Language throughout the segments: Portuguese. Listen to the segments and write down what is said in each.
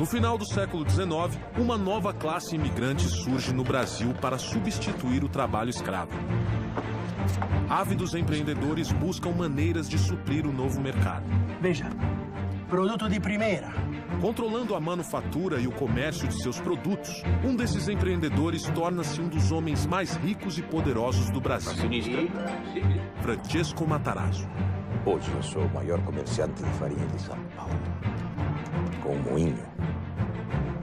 No final do século XIX, uma nova classe imigrante surge no Brasil para substituir o trabalho escravo. Ávidos empreendedores buscam maneiras de suprir o novo mercado. Veja, produto de primeira. Controlando a manufatura e o comércio de seus produtos, um desses empreendedores torna-se um dos homens mais ricos e poderosos do Brasil. Francesco Matarazzo. Hoje eu sou o maior comerciante de farinha de São Paulo. Com um moinho,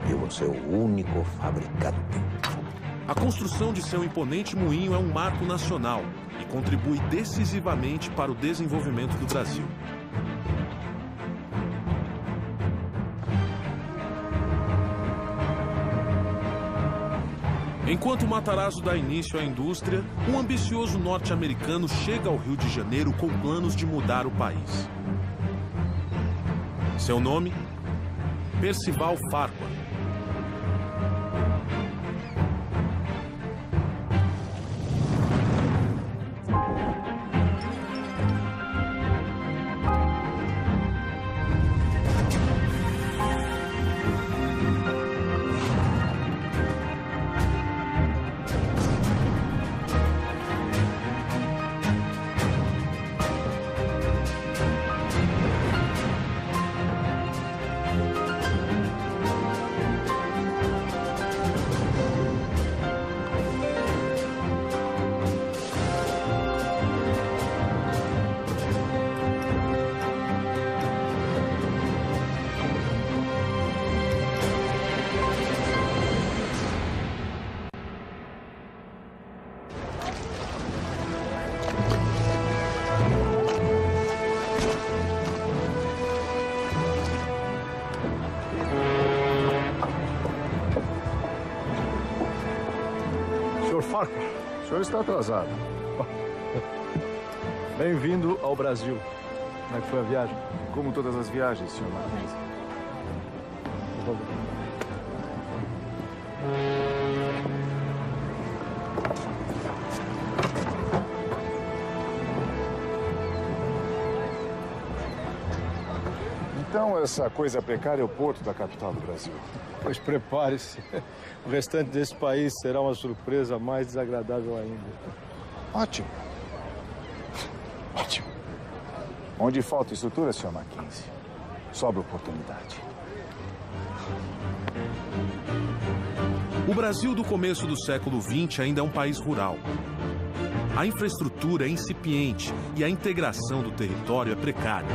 eu vou ser o único fabricante. A construção de seu imponente moinho é um marco nacional e contribui decisivamente para o desenvolvimento do Brasil. Enquanto Matarazzo dá início à indústria, um ambicioso norte-americano chega ao Rio de Janeiro com planos de mudar o país. Seu nome? Percival Farquhar. Farquhar, o senhor está atrasado. Bem-vindo ao Brasil. Como é que foi a viagem? Como todas as viagens, senhor Martins. Por favor. Então, essa coisa precária é o porto da capital do Brasil. Pois prepare-se. O restante desse país será uma surpresa mais desagradável ainda. Ótimo. Ótimo. Onde falta estrutura, senhor Mackenzie, sobra oportunidade. O Brasil do começo do século XX ainda é um país rural. A infraestrutura é incipiente e a integração do território é precária.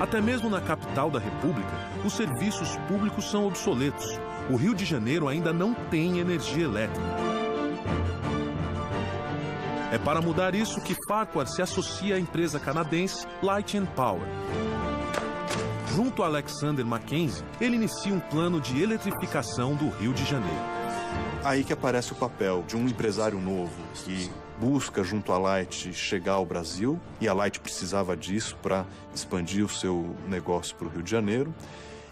Até mesmo na capital da República, os serviços públicos são obsoletos. O Rio de Janeiro ainda não tem energia elétrica. É para mudar isso que Farquhar se associa à empresa canadense Light and Power. Junto a Alexander Mackenzie, ele inicia um plano de eletrificação do Rio de Janeiro. Aí que aparece o papel de um empresário novo que busca, junto à Light, chegar ao Brasil, e a Light precisava disso para expandir o seu negócio para o Rio de Janeiro.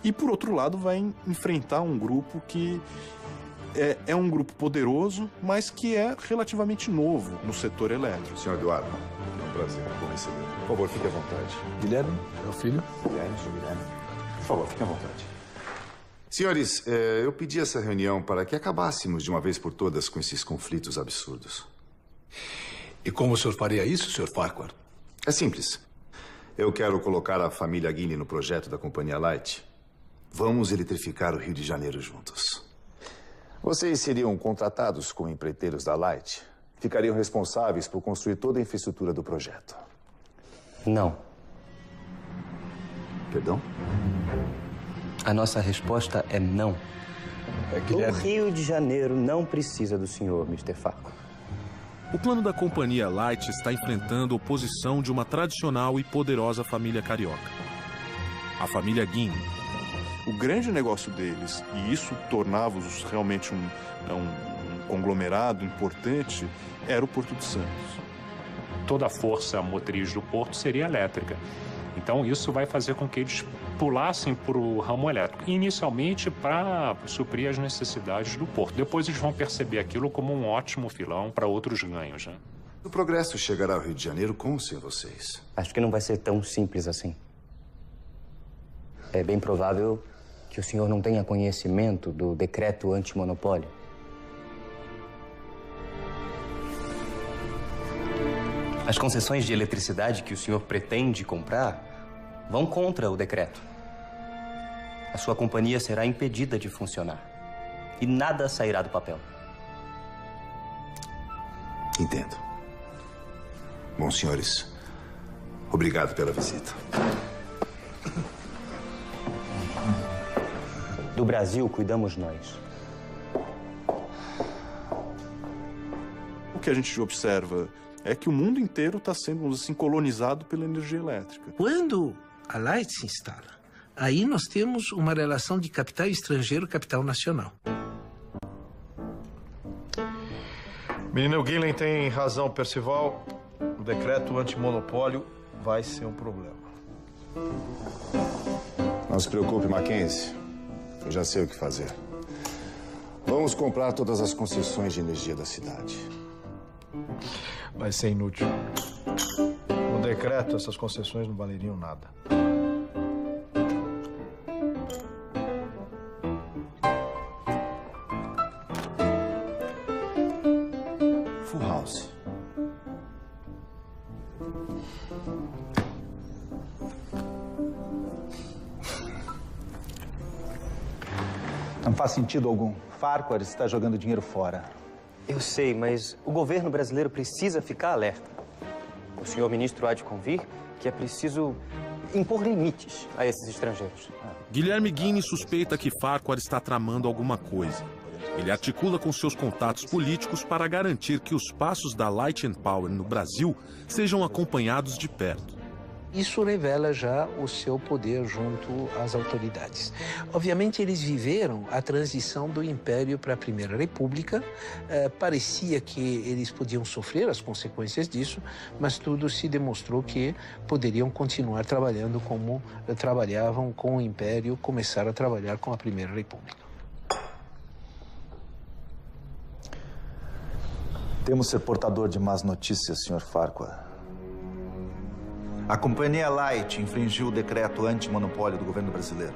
E, por outro lado, vai enfrentar um grupo que é um grupo poderoso, mas que é relativamente novo no setor elétrico. Senhor Eduardo, é um prazer. Bom receber. Por favor, fique à vontade. Guilherme, meu filho. Guilherme, senhor Guilherme. Por favor, fique à vontade. Senhores, eu pedi essa reunião para que acabássemos de uma vez por todas com esses conflitos absurdos. E como o senhor faria isso, Sr. Farquhar? É simples. Eu quero colocar a família Guinea no projeto da Companhia Light. Vamos eletrificar o Rio de Janeiro juntos. Vocês seriam contratados como empreiteiros da Light. Ficariam responsáveis por construir toda a infraestrutura do projeto. Não. Perdão? A nossa resposta é não. O Rio de Janeiro não precisa do senhor, Mr. Farquhar. O plano da Companhia Light está enfrentando a oposição de uma tradicional e poderosa família carioca. A família Guinea. O grande negócio deles, e isso tornava-os realmente um conglomerado importante, era o Porto de Santos. Toda a força motriz do porto seria elétrica. Então, isso vai fazer com que eles pulassem para o ramo elétrico. Inicialmente, para suprir as necessidades do porto. Depois, eles vão perceber aquilo como um ótimo filão para outros ganhos, né? O progresso chegará ao Rio de Janeiro com ou sem vocês? Acho que não vai ser tão simples assim. É bem provável que o senhor não tenha conhecimento do decreto antimonopólio? As concessões de eletricidade que o senhor pretende comprar vão contra o decreto. A sua companhia será impedida de funcionar e nada sairá do papel. Entendo. Bom, senhores, obrigado pela visita. Do Brasil, cuidamos nós. O que a gente observa é que o mundo inteiro está sendo, vamos dizer assim, colonizado pela energia elétrica. Quando a Light se instala, aí nós temos uma relação de capital estrangeiro e capital nacional. Menino Guilherme tem razão, Percival. O decreto antimonopólio vai ser um problema. Não se preocupe, Mackenzie. Eu já sei o que fazer. Vamos comprar todas as concessões de energia da cidade. Vai ser inútil. No decreto, essas concessões não valeriam nada. Full House. Não faz sentido algum. Farquhar está jogando dinheiro fora. Eu sei, mas o governo brasileiro precisa ficar alerta. O senhor ministro há de convir que é preciso impor limites a esses estrangeiros. Guilherme Guiney suspeita que Farquhar está tramando alguma coisa. Ele articula com seus contatos políticos para garantir que os passos da Light and Power no Brasil sejam acompanhados de perto. Isso revela já o seu poder junto às autoridades. Obviamente, eles viveram a transição do Império para a Primeira República. Parecia que eles podiam sofrer as consequências disso, mas tudo se demonstrou que poderiam continuar trabalhando como trabalhavam com o Império, começaram a trabalhar com a Primeira República. Temos ser portador de más notícias, Sr. Farquhar. A companhia Light infringiu o decreto antimonopólio do governo brasileiro.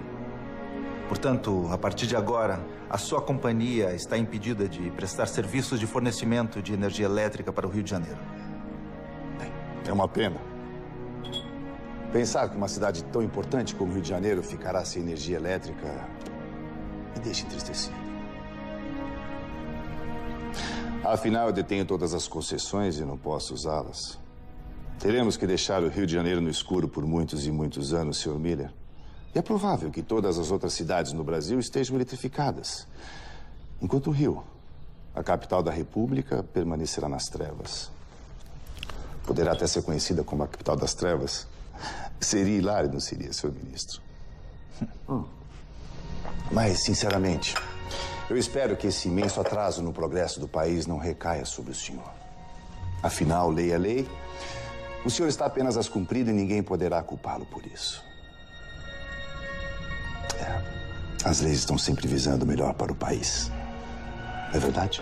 Portanto, a partir de agora, a sua companhia está impedida de prestar serviços de fornecimento de energia elétrica para o Rio de Janeiro. É uma pena. Pensar que uma cidade tão importante como o Rio de Janeiro ficará sem energia elétrica me deixa entristecido. Afinal, eu detenho todas as concessões e não posso usá-las. Teremos que deixar o Rio de Janeiro no escuro por muitos e muitos anos, Sr. Miller. E é provável que todas as outras cidades no Brasil estejam eletrificadas. Enquanto o Rio, a capital da República, permanecerá nas trevas. Poderá até ser conhecida como a capital das trevas. Seria hilário, não seria, Sr. Ministro? Mas, sinceramente, eu espero que esse imenso atraso no progresso do país não recaia sobre o senhor. Afinal, lei é lei. O senhor está apenas as cumprir e ninguém poderá culpá-lo por isso. As leis estão sempre visando o melhor para o país. Não é verdade?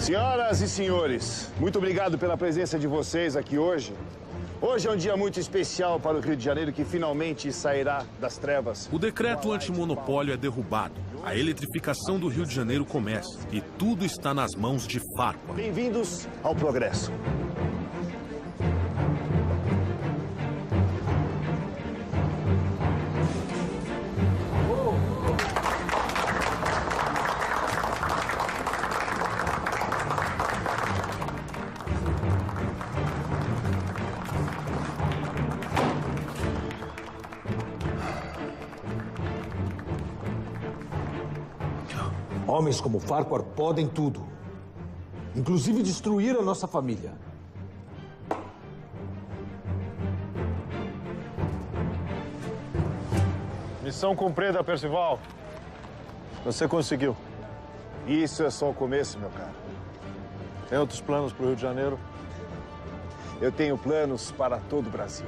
Senhoras e senhores, muito obrigado pela presença de vocês aqui hoje. Hoje é um dia muito especial para o Rio de Janeiro, que finalmente sairá das trevas. O decreto antimonopólio é derrubado. A eletrificação do Rio de Janeiro começa. E tudo está nas mãos de Farquhar. Bem-vindos ao progresso. Homens como Farquhar podem tudo. Inclusive destruir a nossa família. Missão cumprida, Percival. Você conseguiu. Isso é só o começo, meu caro. Tem outros planos para o Rio de Janeiro? Eu tenho planos para todo o Brasil.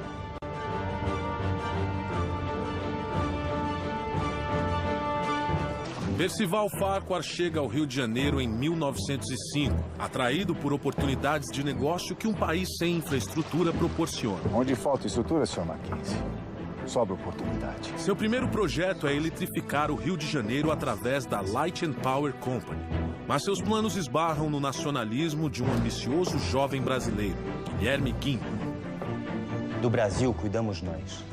Percival Farquhar chega ao Rio de Janeiro em 1905, atraído por oportunidades de negócio que um país sem infraestrutura proporciona. Onde falta estrutura, Sr. Mackenzie, sobra oportunidade. Seu primeiro projeto é eletrificar o Rio de Janeiro através da Light and Power Company. Mas seus planos esbarram no nacionalismo de um ambicioso jovem brasileiro, Guilherme Guinle. Do Brasil cuidamos nós.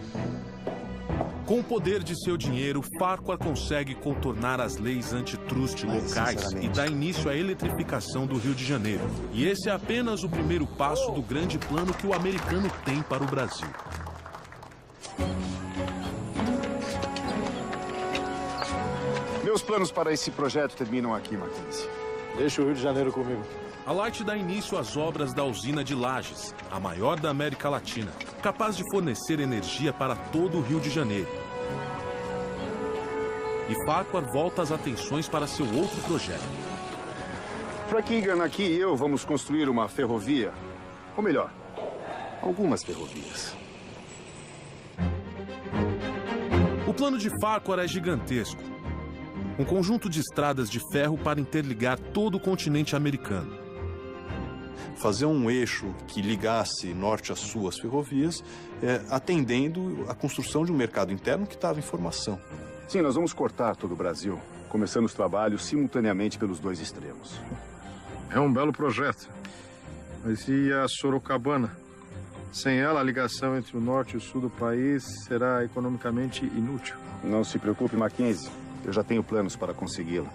Com o poder de seu dinheiro, Farquhar consegue contornar as leis antitruste locais e dá início à eletrificação do Rio de Janeiro. E esse é apenas o primeiro passo do grande plano que o americano tem para o Brasil. Meus planos para esse projeto terminam aqui, Mackenzie. Deixa o Rio de Janeiro comigo. A Light dá início às obras da usina de Lages, a maior da América Latina, capaz de fornecer energia para todo o Rio de Janeiro. E Farquhar volta as atenções para seu outro projeto. Frank Egan aqui e eu vamos construir uma ferrovia. Ou melhor, algumas ferrovias. O plano de Farquhar é gigantesco. Um conjunto de estradas de ferro para interligar todo o continente americano. Fazer um eixo que ligasse norte a sul as ferrovias, atendendo a construção de um mercado interno que estava em formação. Sim, nós vamos cortar todo o Brasil, começando os trabalhos simultaneamente pelos dois extremos. É um belo projeto. Mas e a Sorocabana? Sem ela, a ligação entre o norte e o sul do país será economicamente inútil. Não se preocupe, Mackenzie. Eu já tenho planos para consegui-la.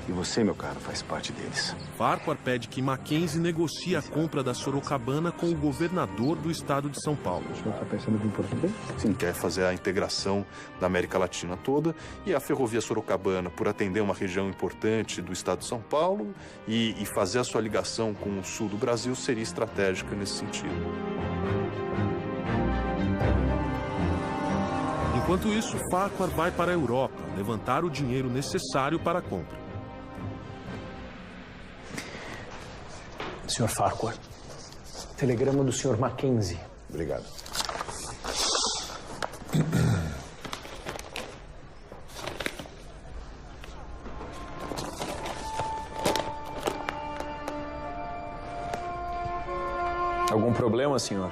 E você, meu caro, faz parte deles. Farquhar pede que Mackenzie negocie a compra da Sorocabana com o governador do estado de São Paulo. O senhor está pensando em vir por aqui? Sim, quer fazer a integração da América Latina toda e a ferrovia Sorocabana, por atender uma região importante do estado de São Paulo e fazer a sua ligação com o sul do Brasil, seria estratégica nesse sentido. Enquanto isso, Farquhar vai para a Europa levantar o dinheiro necessário para a compra. Sr. Farquhar, telegrama do Sr. Mackenzie. Obrigado. Algum problema, senhor?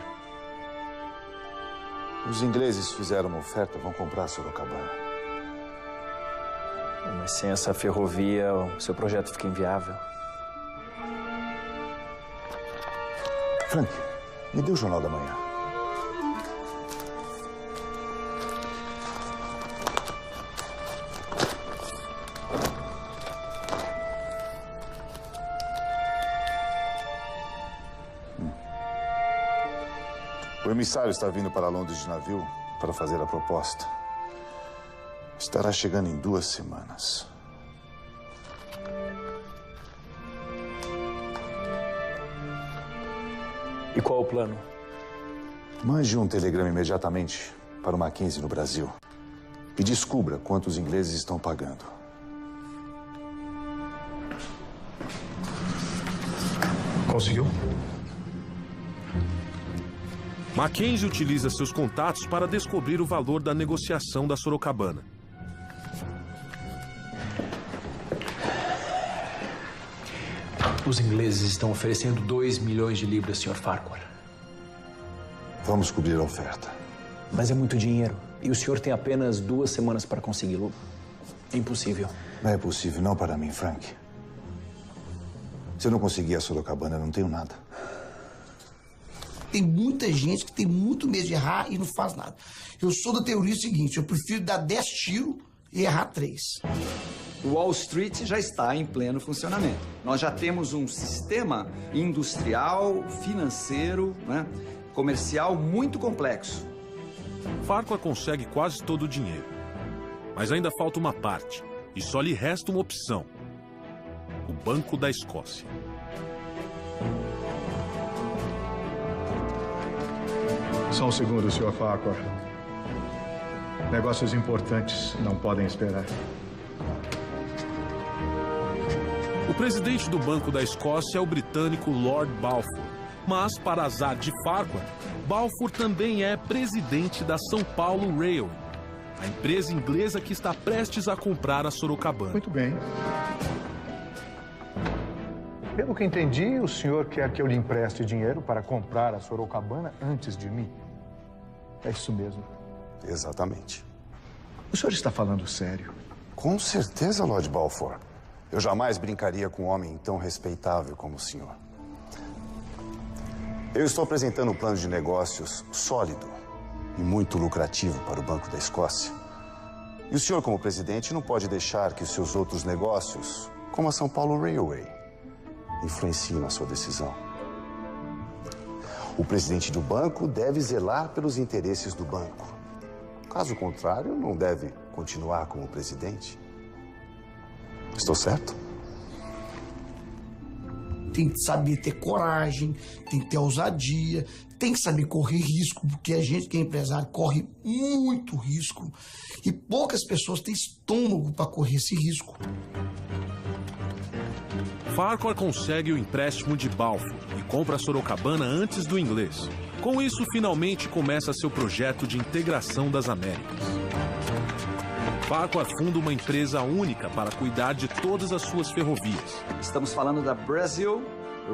Os ingleses fizeram uma oferta, vão comprar Sorocabana. Mas sem essa ferrovia, o seu projeto fica inviável. Frank, me dê o Jornal da Manhã. O emissário está vindo para Londres de navio para fazer a proposta. Estará chegando em 2 semanas. E qual o plano? Mande um telegrama imediatamente para o Mackenzie no Brasil e descubra quanto os ingleses estão pagando. Conseguiu? Mackenzie utiliza seus contatos para descobrir o valor da negociação da Sorocabana. Os ingleses estão oferecendo 2 milhões de libras, Sr. Farquhar. Vamos cobrir a oferta. Mas é muito dinheiro. E o senhor tem apenas 2 semanas para consegui-lo. É impossível. Não é possível, não para mim, Frank. Se eu não conseguir a Sorocabana, eu não tenho nada. Tem muita gente que tem muito medo de errar e não faz nada. Eu sou da teoria seguinte, eu prefiro dar 10 tiros e errar 3. Wall Street já está em pleno funcionamento. Nós já temos um sistema industrial, financeiro, comercial muito complexo. Farquhar consegue quase todo o dinheiro. Mas ainda falta uma parte. E só lhe resta uma opção. O Banco da Escócia. Só um segundo, Sr. Farquhar. Negócios importantes não podem esperar. O presidente do Banco da Escócia é o britânico Lord Balfour. Mas, para azar de Farquhar, Balfour também é presidente da São Paulo Railway, a empresa inglesa que está prestes a comprar a Sorocabana. Muito bem. Pelo que entendi, o senhor quer que eu lhe empreste dinheiro para comprar a Sorocabana antes de mim. É isso mesmo. Exatamente. O senhor está falando sério? Com certeza, Lord Balfour. Eu jamais brincaria com um homem tão respeitável como o senhor. Eu estou apresentando um plano de negócios sólido e muito lucrativo para o Banco da Escócia. E o senhor, como presidente, não pode deixar que os seus outros negócios, como a São Paulo Railway, influenciem na sua decisão. O presidente do banco deve zelar pelos interesses do banco. Caso contrário, não deve continuar como presidente. Estou certo? Tem que saber ter coragem, tem que ter ousadia, tem que saber correr risco, porque a gente que é empresário corre muito risco e poucas pessoas têm estômago para correr esse risco. Farquhar consegue o empréstimo de Balfour e compra a Sorocabana antes do inglês. Com isso, finalmente começa seu projeto de integração das Américas. Farquhar funda uma empresa única para cuidar de todas as suas ferrovias. Estamos falando da Brazil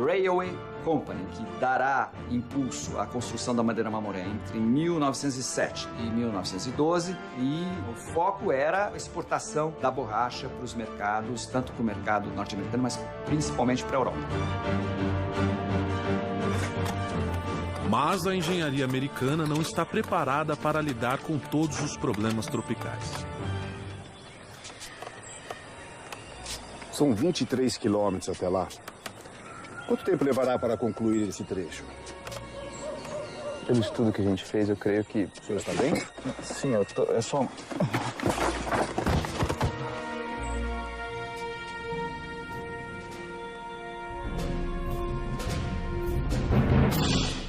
Railway Company, que dará impulso à construção da Madeira Mamoré entre 1907 e 1912, e o foco era a exportação da borracha para os mercados, tanto para o mercado norte-americano, mas principalmente para a Europa. Mas a engenharia americana não está preparada para lidar com todos os problemas tropicais. São 23 quilômetros até lá. Quanto tempo levará para concluir esse trecho? Pelo estudo que a gente fez, eu creio que... O senhor está bem? Sim, eu tô... É só...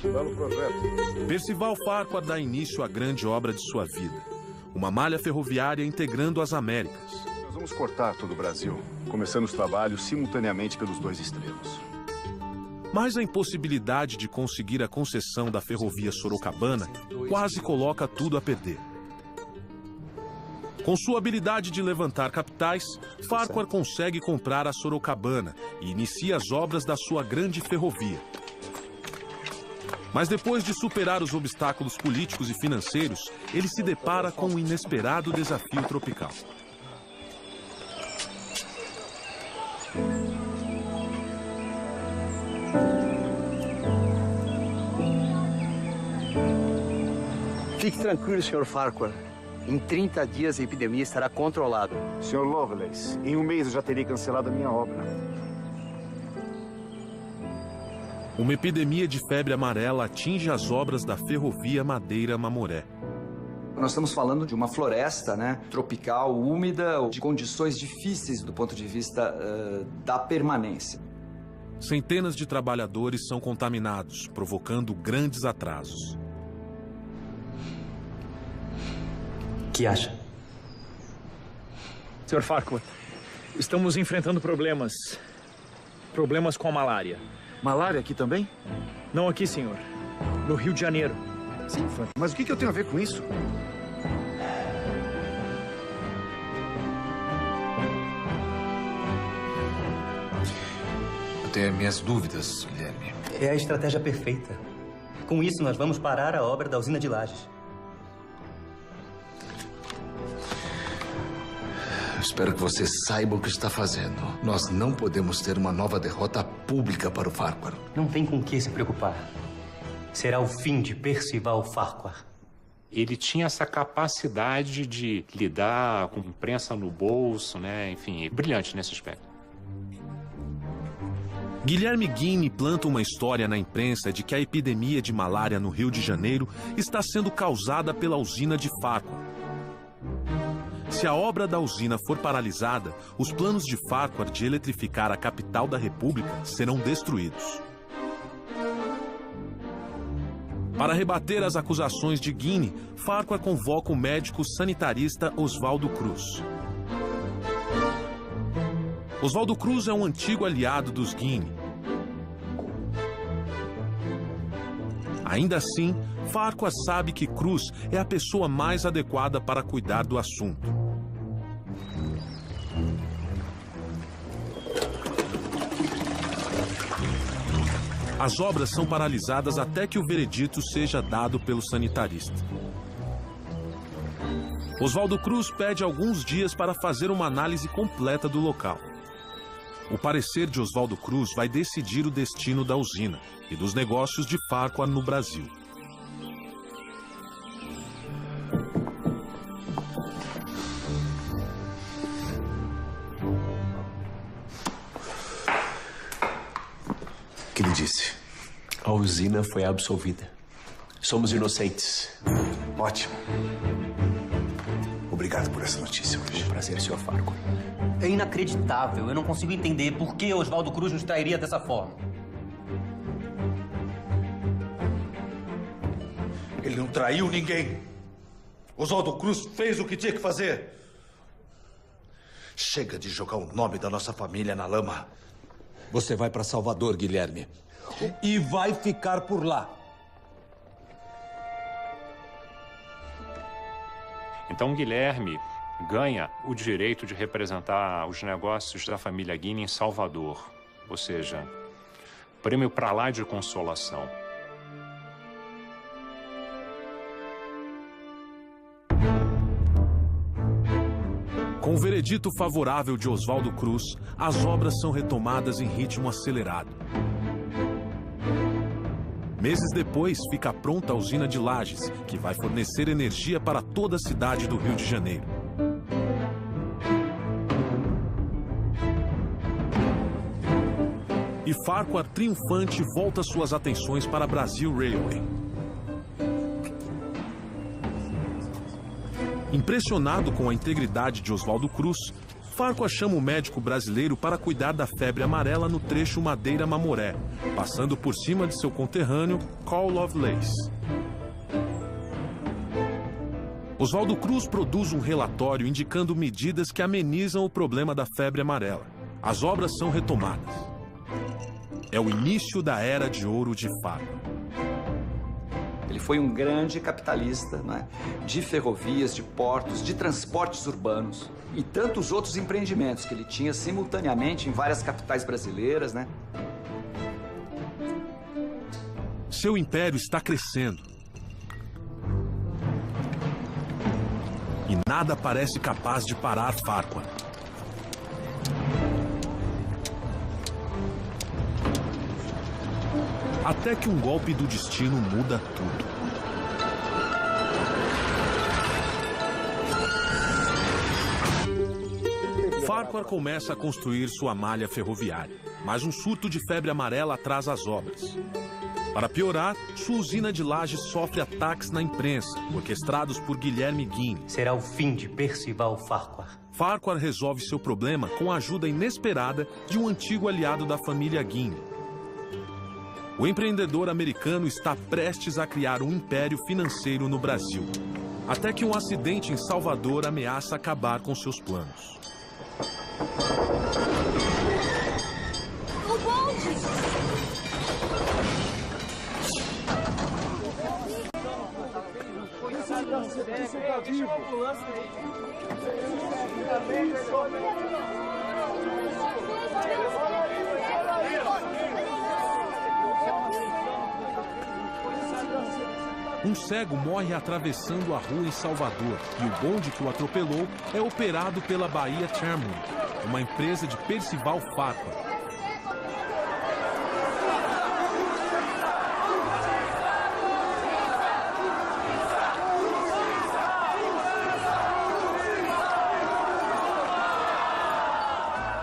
Belo projeto. Percival Farquhar dá início à grande obra de sua vida. Uma malha ferroviária integrando as Américas. Nós vamos cortar todo o Brasil, começando os trabalhos simultaneamente pelos dois extremos. Mas a impossibilidade de conseguir a concessão da ferrovia Sorocabana quase coloca tudo a perder. Com sua habilidade de levantar capitais, Farquhar consegue comprar a Sorocabana e inicia as obras da sua grande ferrovia. Mas depois de superar os obstáculos políticos e financeiros, ele se depara com um inesperado desafio tropical. Fique tranquilo, Sr. Farquhar. Em 30 dias a epidemia estará controlada. Sr. Lovelace, em um mês eu já terei cancelado a minha obra. Uma epidemia de febre amarela atinge as obras da ferrovia Madeira-Mamoré. Nós estamos falando de uma floresta, né, tropical, úmida, de condições difíceis do ponto de vista da permanência. Centenas de trabalhadores são contaminados, provocando grandes atrasos. O que acha? Sr. Farquhar, estamos enfrentando problemas. Problemas com a malária. Malária aqui também? Não aqui, senhor. No Rio de Janeiro. Sim, Frank. Mas o que eu tenho a ver com isso? Eu tenho minhas dúvidas, Guilherme. É a estratégia perfeita. Com isso, nós vamos parar a obra da usina de Lajes. Espero que você saiba o que está fazendo. Nós não podemos ter uma nova derrota pública para o Farquhar. Não tem com que se preocupar. Será o fim de Percival Farquhar. Ele tinha essa capacidade de lidar com imprensa no bolso, né? Enfim, brilhante nesse aspecto. Guilherme Guiney planta uma história na imprensa de que a epidemia de malária no Rio de Janeiro está sendo causada pela usina de Farquhar. Se a obra da usina for paralisada, os planos de Farquhar de eletrificar a capital da República serão destruídos. Para rebater as acusações de Guiney, Farquhar convoca o médico sanitarista Oswaldo Cruz. Oswaldo Cruz é um antigo aliado dos Guiney. Ainda assim, Farquhar sabe que Cruz é a pessoa mais adequada para cuidar do assunto. As obras são paralisadas até que o veredito seja dado pelo sanitarista. Oswaldo Cruz pede alguns dias para fazer uma análise completa do local. O parecer de Oswaldo Cruz vai decidir o destino da usina e dos negócios de Farquhar no Brasil. O que ele disse? A usina foi absolvida. Somos inocentes. Ótimo. Obrigado por essa notícia hoje. Prazer, Sr. Farquhar. É inacreditável. Eu não consigo entender por que Oswaldo Cruz nos trairia dessa forma. Ele não traiu ninguém. Oswaldo Cruz fez o que tinha que fazer. Chega de jogar o nome da nossa família na lama. Você vai para Salvador, Guilherme. E vai ficar por lá. Então, Guilherme ganha o direito de representar os negócios da família Guine em Salvador. Ou seja, prêmio pra lá de consolação. Com o veredito favorável de Oswaldo Cruz, as obras são retomadas em ritmo acelerado. Meses depois, fica pronta a usina de Lages, que vai fornecer energia para toda a cidade do Rio de Janeiro. E Farquhar, triunfante, volta suas atenções para a Brazil Railway. Impressionado com a integridade de Oswaldo Cruz, Farquhar chama o médico brasileiro para cuidar da febre amarela no trecho Madeira-Mamoré, passando por cima de seu conterrâneo, Carl Lovelace. Oswaldo Cruz produz um relatório indicando medidas que amenizam o problema da febre amarela. As obras são retomadas. É o início da era de ouro de Farquhar. Ele foi um grande capitalista, né? De ferrovias, de portos, de transportes urbanos e tantos outros empreendimentos que ele tinha simultaneamente em várias capitais brasileiras, né? Seu império está crescendo. E nada parece capaz de parar Farquhar. Até que um golpe do destino muda tudo. Farquhar começa a construir sua malha ferroviária, mas um surto de febre amarela atrasa as obras. Para piorar, sua usina de Lages sofre ataques na imprensa, orquestrados por Guilherme Guine. Será o fim de Percival Farquhar. Farquhar resolve seu problema com a ajuda inesperada de um antigo aliado da família Guine. O empreendedor americano está prestes a criar um império financeiro no Brasil, até que um acidente em Salvador ameaça acabar com seus planos. O bonde! Você está vivo? Um cego morre atravessando a rua em Salvador e o bonde que o atropelou é operado pela Bahia Tramway, uma empresa de Percival Farquhar.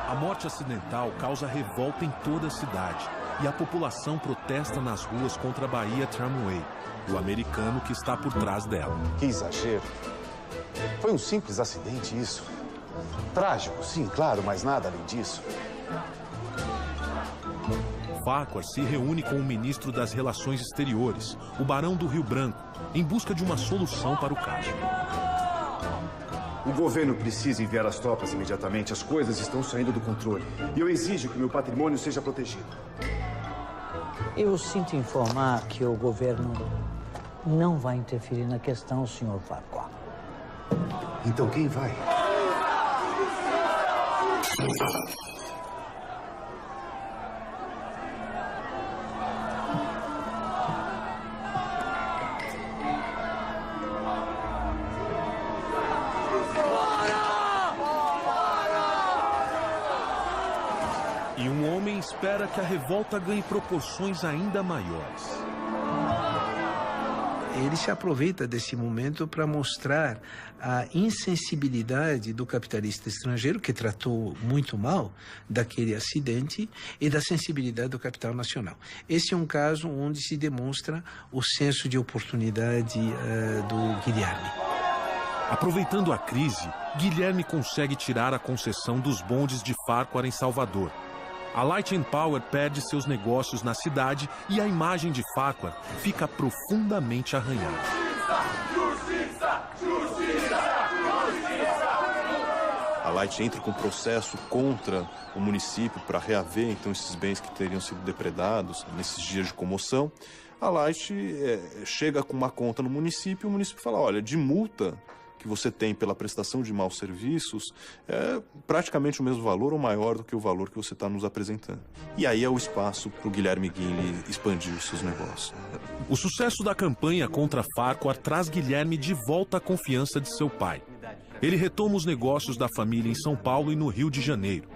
A morte acidental causa revolta em toda a cidade e a população protesta nas ruas contra a Bahia Tramway, o americano que está por trás dela. Que exagero. Foi um simples acidente isso. Trágico, sim, claro, mas nada além disso. Farquhar se reúne com o ministro das Relações Exteriores, o Barão do Rio Branco, em busca de uma solução para o caso. O governo precisa enviar as tropas imediatamente. As coisas estão saindo do controle. E eu exijo que meu patrimônio seja protegido. Eu sinto informar que o governo não vai interferir na questão, Sr. Farquhar. Então quem vai? E um homem espera que a revolta ganhe proporções ainda maiores. Ele se aproveita desse momento para mostrar a insensibilidade do capitalista estrangeiro, que tratou muito mal daquele acidente, e da sensibilidade do capital nacional. Esse é um caso onde se demonstra o senso de oportunidade do Guilherme. Aproveitando a crise, Guilherme consegue tirar a concessão dos bondes de Farquhar em Salvador. A Light and Power perde seus negócios na cidade e a imagem de Farquhar fica profundamente arranhada. Justiça! Justiça! Justiça! A Light entra com processo contra o município para reaver então esses bens que teriam sido depredados nesses dias de comoção. A Light chega com uma conta no município e o município fala, olha, de multa que você tem pela prestação de maus serviços é praticamente o mesmo valor ou maior do que o valor que você está nos apresentando. E aí é o espaço para o Guilherme Guinle expandir os seus negócios. O sucesso da campanha contra Farquhar traz Guilherme de volta à confiança de seu pai. Ele retoma os negócios da família em São Paulo e no Rio de Janeiro.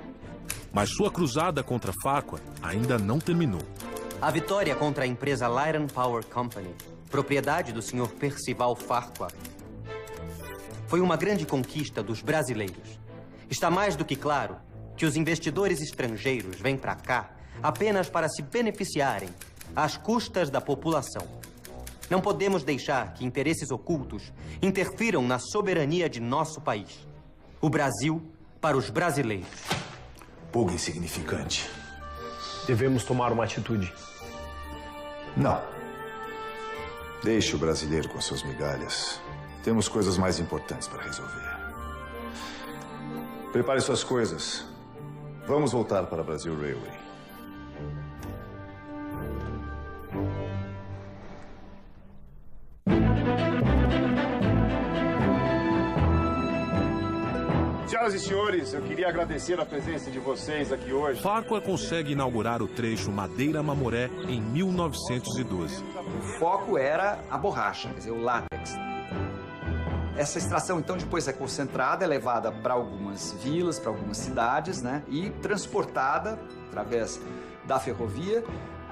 Mas sua cruzada contra Farquhar ainda não terminou. A vitória contra a empresa Light and Power Company, propriedade do Sr. Percival Farquhar, foi uma grande conquista dos brasileiros. Está mais do que claro que os investidores estrangeiros vêm para cá apenas para se beneficiarem às custas da população. Não podemos deixar que interesses ocultos interfiram na soberania de nosso país. O Brasil para os brasileiros. Pouco insignificante. Devemos tomar uma atitude. Não. Deixe o brasileiro com suas migalhas. Temos coisas mais importantes para resolver. Prepare suas coisas. Vamos voltar para Brasil Railway. Senhoras e senhores, eu queria agradecer a presença de vocês aqui hoje. Farquhar consegue inaugurar o trecho Madeira-Mamoré em 1912. O foco era a borracha, quer dizer, o látex. Essa extração, então, depois é concentrada, é levada para algumas vilas, para algumas cidades, né? E transportada, através da ferrovia,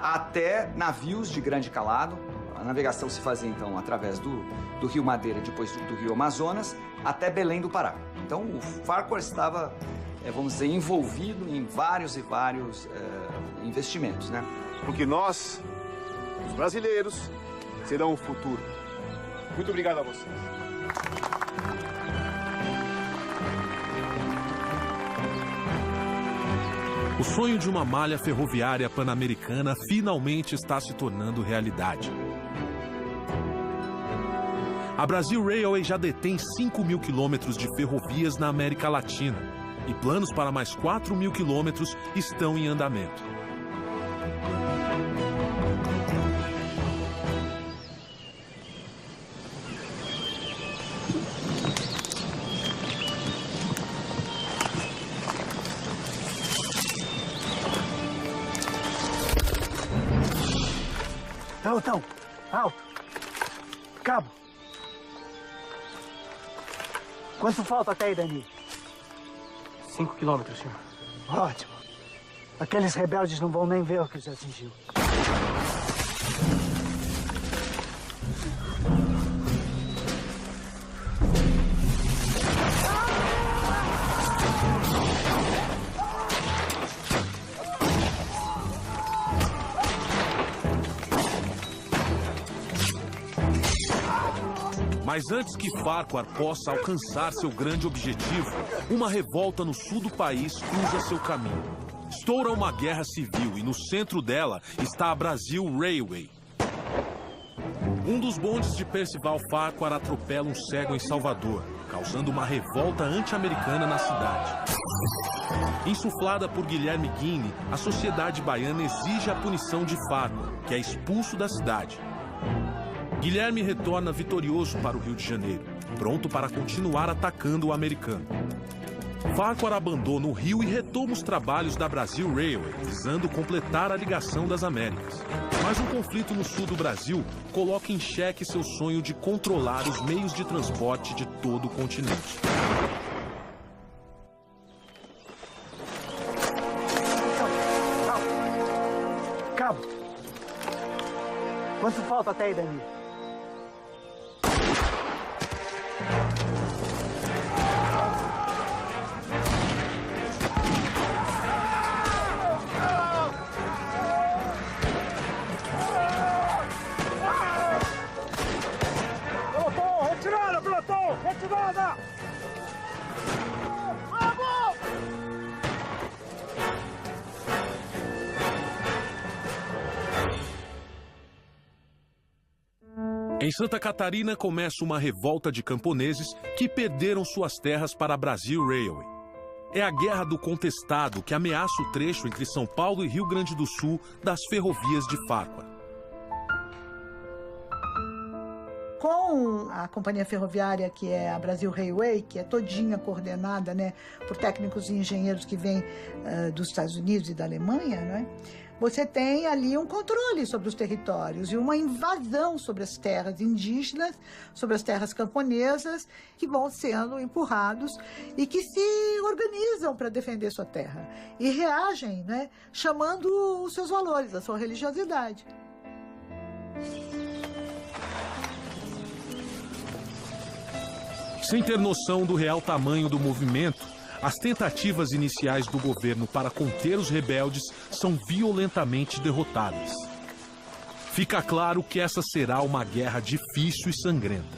até navios de grande calado. A navegação se fazia, então, através do Rio Madeira, depois do Rio Amazonas, até Belém do Pará. Então, o Farquhar estava, vamos dizer, envolvido em vários e vários investimentos, né? Porque nós, os brasileiros, serão o futuro. Muito obrigado a vocês. O sonho de uma malha ferroviária pan-americana finalmente está se tornando realidade. A Brasil Railway já detém 5.000 quilômetros de ferrovias na América Latina e planos para mais 4.000 quilômetros estão em andamento. Pelotão, alto. Cabo. Quanto falta até aí, Dani? 5 quilômetros, senhor. Ótimo. Aqueles rebeldes não vão nem ver o que os atingiu. Mas antes que Farquhar possa alcançar seu grande objetivo, uma revolta no sul do país cruza seu caminho. Estoura uma guerra civil e no centro dela está a Brasil Railway. Um dos bondes de Percival Farquhar atropela um cego em Salvador, causando uma revolta anti-americana na cidade. Insuflada por Guilherme Guinle, a sociedade baiana exige a punição de Farquhar, que é expulso da cidade. Guilherme retorna vitorioso para o Rio de Janeiro, pronto para continuar atacando o americano. Farquhar abandona o Rio e retoma os trabalhos da Brazil Railway, visando completar a ligação das Américas. Mas um conflito no sul do Brasil coloca em xeque seu sonho de controlar os meios de transporte de todo o continente. Cabo, quanto falta até aí, Dani? Retirada! Vamos! Em Santa Catarina começa uma revolta de camponeses que perderam suas terras para a Brazil Railway. É a Guerra do Contestado que ameaça o trecho entre São Paulo e Rio Grande do Sul das ferrovias de Farquhar. Com a companhia ferroviária, que é a Brazil Railway, que é todinha coordenada, né, por técnicos e engenheiros que vêm dos Estados Unidos e da Alemanha, né, você tem ali um controle sobre os territórios e uma invasão sobre as terras indígenas, sobre as terras camponesas, que vão sendo empurrados e que se organizam para defender sua terra e reagem, né, chamando os seus valores, a sua religiosidade. Sem ter noção do real tamanho do movimento, as tentativas iniciais do governo para conter os rebeldes são violentamente derrotadas. Fica claro que essa será uma guerra difícil e sangrenta.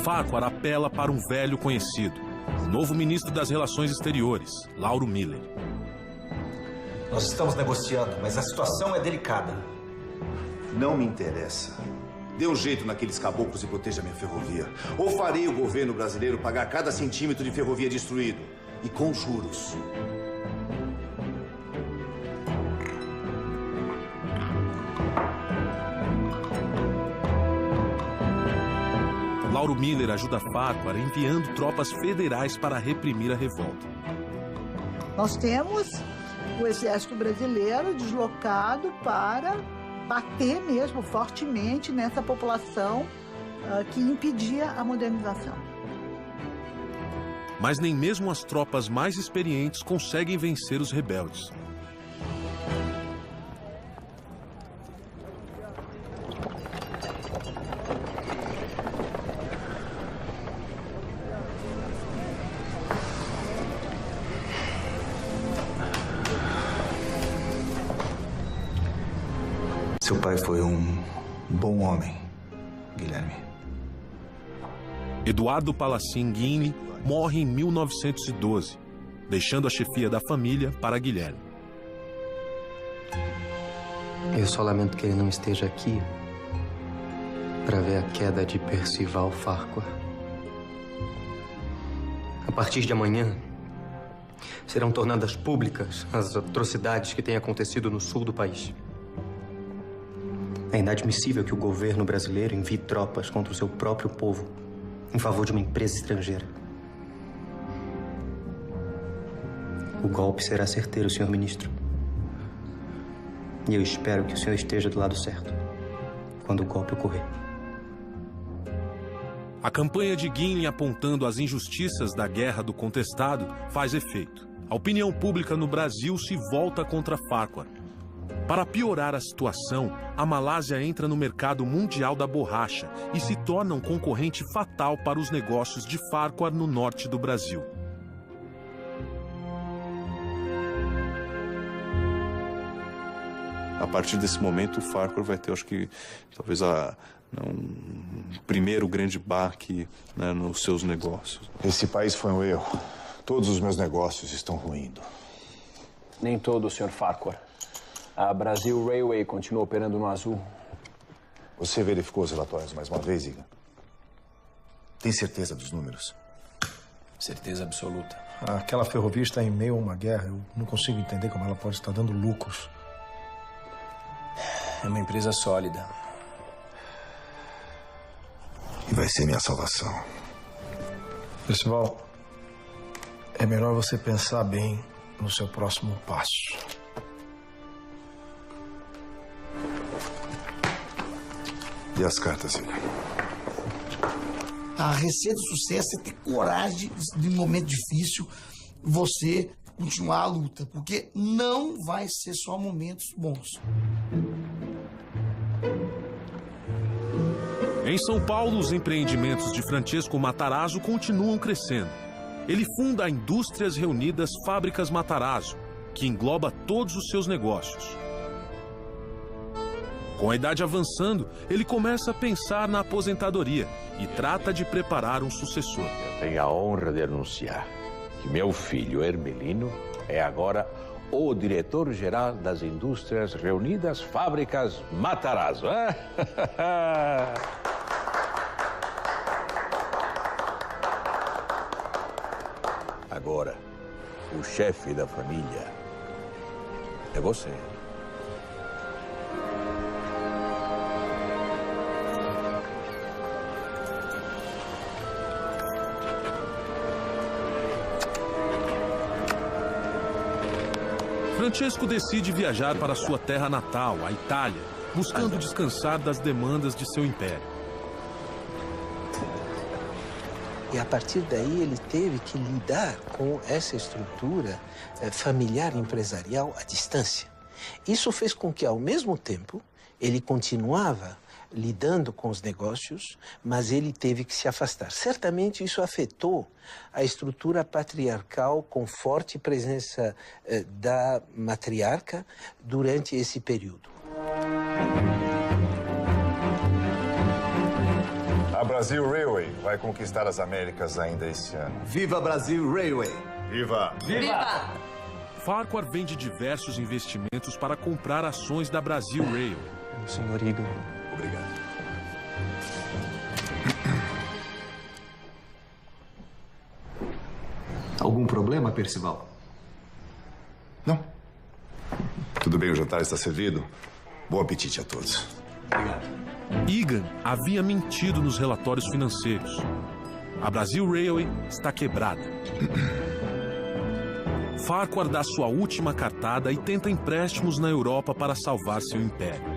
Farquhar apela para um velho conhecido, o novo ministro das Relações Exteriores, Lauro Miller. Nós estamos negociando, mas a situação é delicada. Não me interessa. Dê um jeito naqueles caboclos e proteja minha ferrovia. Ou farei o governo brasileiro pagar cada centímetro de ferrovia destruído. E com juros. Lauro Miller ajuda Farquhar enviando tropas federais para reprimir a revolta. Nós temos o exército brasileiro deslocado para bater mesmo fortemente nessa população que impedia a modernização. Mas nem mesmo as tropas mais experientes conseguem vencer os rebeldes. Seu pai foi um bom homem, Guilherme. Eduardo Palacin Guinle morre em 1912, deixando a chefia da família para Guilherme. Eu só lamento que ele não esteja aqui para ver a queda de Percival Farquhar. A partir de amanhã, serão tornadas públicas as atrocidades que têm acontecido no sul do país. É inadmissível que o governo brasileiro envie tropas contra o seu próprio povo em favor de uma empresa estrangeira. O golpe será certeiro, senhor ministro. E eu espero que o senhor esteja do lado certo quando o golpe ocorrer. A campanha de Guinle apontando as injustiças da Guerra do Contestado faz efeito. A opinião pública no Brasil se volta contra Farquhar. Para piorar a situação, a Malásia entra no mercado mundial da borracha e se torna um concorrente fatal para os negócios de Farquhar no norte do Brasil. A partir desse momento, o Farquhar vai ter, acho que, talvez um primeiro grande baque, né, nos seus negócios. Esse país foi um erro. Todos os meus negócios estão ruindo. Nem todo, Sr. Farquhar. A Brazil Railway continua operando no azul. Você verificou os relatórios mais uma vez, Iga? Tem certeza dos números? Certeza absoluta. Aquela ferrovia está em meio a uma guerra. Eu não consigo entender como ela pode estar dando lucros. É uma empresa sólida. E vai ser minha salvação. Percival, é melhor você pensar bem no seu próximo passo. E as cartas, Iga? A receita do sucesso é ter coragem de, um momento difícil, você continuar a luta, porque não vai ser só momentos bons. Em São Paulo, os empreendimentos de Francesco Matarazzo continuam crescendo. Ele funda a Indústrias Reunidas Fábricas Matarazzo, que engloba todos os seus negócios. Com a idade avançando, ele começa a pensar na aposentadoria e trata de preparar um sucessor. Eu tenho a honra de anunciar que meu filho Hermelino é agora o diretor-geral das Indústrias Reunidas Fábricas Matarazzo. Agora, o chefe da família é você. Francesco decide viajar para sua terra natal, a Itália, buscando descansar das demandas de seu império. E a partir daí ele teve que lidar com essa estrutura familiar empresarial à distância. Isso fez com que, ao mesmo tempo, ele continuava lidando com os negócios, mas ele teve que se afastar. Certamente isso afetou a estrutura patriarcal com forte presença da matriarca durante esse período. A Brasil Railway vai conquistar as Américas ainda esse ano. Viva Brasil Railway! Viva! Viva! Farquhar vende diversos investimentos para comprar ações da Brasil Railway. Senhor Igor. Obrigado. Algum problema, Percival? Não. Tudo bem, o jantar está servido. Bom apetite a todos. Obrigado. Egan havia mentido nos relatórios financeiros. A Brasil Railway está quebrada. Farquhar dá sua última cartada e tenta empréstimos na Europa para salvar seu império.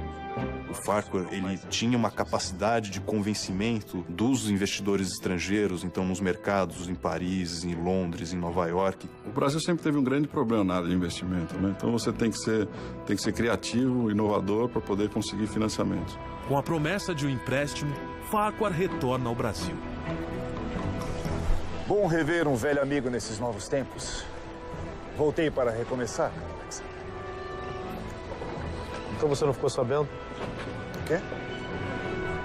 O Farquhar, ele tinha uma capacidade de convencimento dos investidores estrangeiros, então nos mercados em Paris, em Londres, em Nova York. O Brasil sempre teve um grande problema na área de investimento, né? Então você tem que ser criativo, inovador para poder conseguir financiamento. Com a promessa de um empréstimo, Farquhar retorna ao Brasil. Bom rever um velho amigo nesses novos tempos. Voltei para recomeçar, Alex. Então você não ficou sabendo? O quê?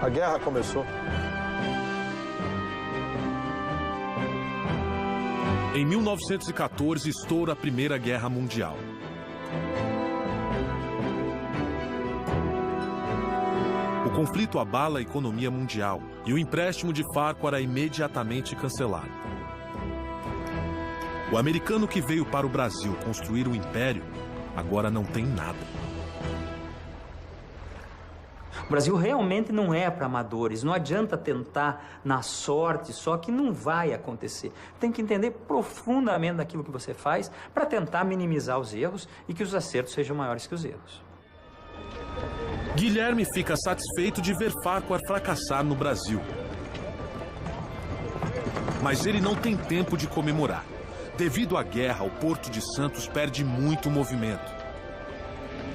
A guerra começou. Em 1914, estoura a Primeira Guerra Mundial. O conflito abala a economia mundial e o empréstimo de Farquhar é imediatamente cancelado. O americano que veio para o Brasil construir um império, agora não tem nada. O Brasil realmente não é para amadores. Não adianta tentar na sorte, só que não vai acontecer. Tem que entender profundamente daquilo que você faz para tentar minimizar os erros e que os acertos sejam maiores que os erros. Guilherme fica satisfeito de ver Farquhar fracassar no Brasil. Mas ele não tem tempo de comemorar. Devido à guerra, o Porto de Santos perde muito movimento.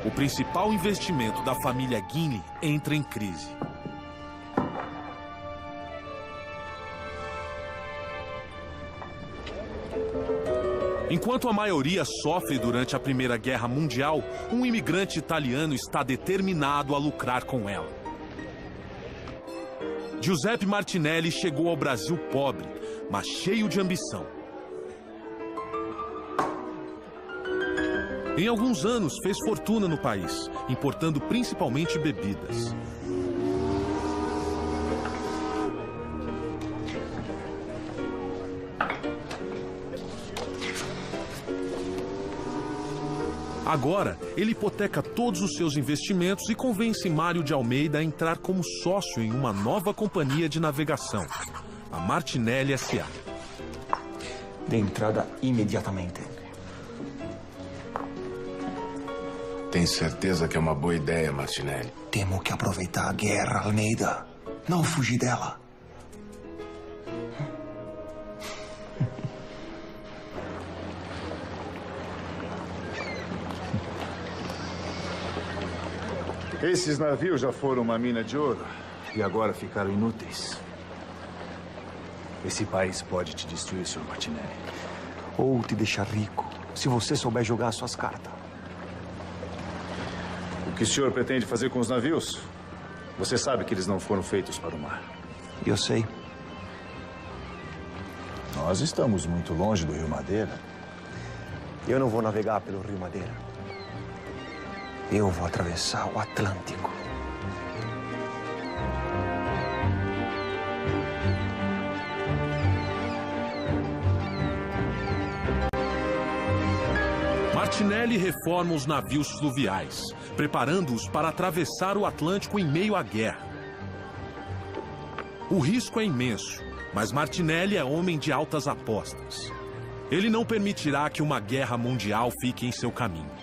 O principal investimento da família Guinle entra em crise. Enquanto a maioria sofre durante a Primeira Guerra Mundial, um imigrante italiano está determinado a lucrar com ela. Giuseppe Martinelli chegou ao Brasil pobre, mas cheio de ambição. Em alguns anos, fez fortuna no país, importando principalmente bebidas. Agora, ele hipoteca todos os seus investimentos e convence Mário de Almeida a entrar como sócio em uma nova companhia de navegação, a Martinelli S.A. Dê entrada imediatamente. Tem certeza que é uma boa ideia, Martinelli? Temo que aproveitar a guerra, Almeida. Não fugir dela. Esses navios já foram uma mina de ouro e agora ficaram inúteis. Esse país pode te destruir, Sr. Martinelli. Ou te deixar rico, se você souber jogar suas cartas. O que o senhor pretende fazer com os navios? Você sabe que eles não foram feitos para o mar. Eu sei. Nós estamos muito longe do Rio Madeira. Eu não vou navegar pelo Rio Madeira. Eu vou atravessar o Atlântico. Martinelli reforma os navios fluviais, preparando-os para atravessar o Atlântico em meio à guerra. O risco é imenso, mas Martinelli é homem de altas apostas. Ele não permitirá que uma guerra mundial fique em seu caminho.